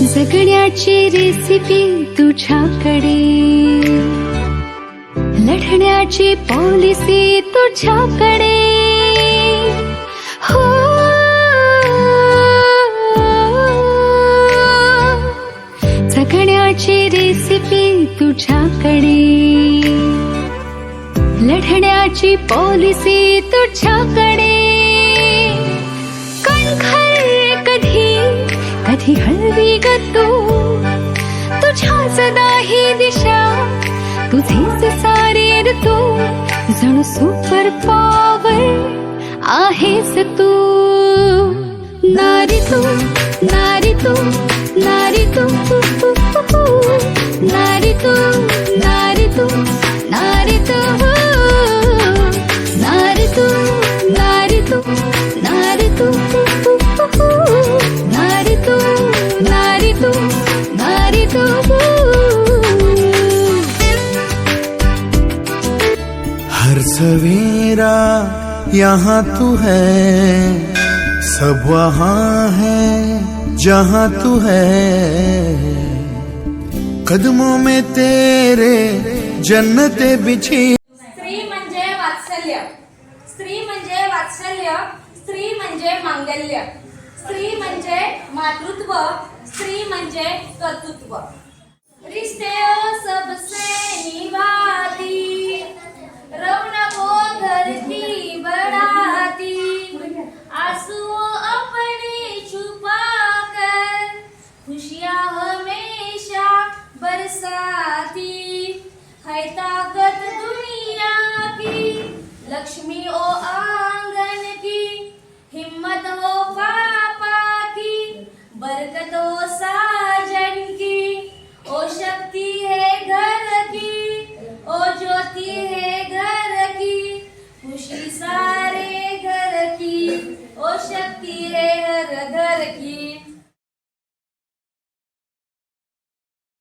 जगण्याची रेसिपी तुझ्याकडे, लढण्याची पॉलिसी तुझ्याकडे. हो जगण्याची रेसिपी तुझ्याकडे, लढण्याची पॉलिसी तुझ्याकडे. कणखर कधी कधी हळवी ग तू, तुझ्याच नाही दिशा, तुझेच सारे ऋतू, जणू सुपर पॉवर आहेस तू. नारी तू, नारी तू, नारी तू, नारी तू, नारी तू, नारी तू, नारी तू, नारी तू, नारी तू, नारी तू, नारी तू, नारी तू. हर सवेरा यहाँ तू है, सब वहाँ है जहाँ तू है. कदमों में तेरे जन्नते बिछी. स्त्री म्हणजे वात्सल्य, स्त्री म्हणजे वात्सल्य, स्त्री म्हणजे मांगल्य, स्त्री म्हणजे मातृत्व, स्त्री म्हणजे कर्तृत्व. रिश्ते सबसे निभाती, रौनक घर की बढ़ाती, आंसू अपने छुपा कर, खुशियाँ हमेशा बरसाती. है ताकत दुनिया की, लक्ष्मी ओ आंगन की, हिम्मत हो पापा की, बरकत हो साजन की. ओ शक्ति है घर की, ओ ज्योति है घर की, खुशी सारे घर की, ओ शक्ति है हर घर की.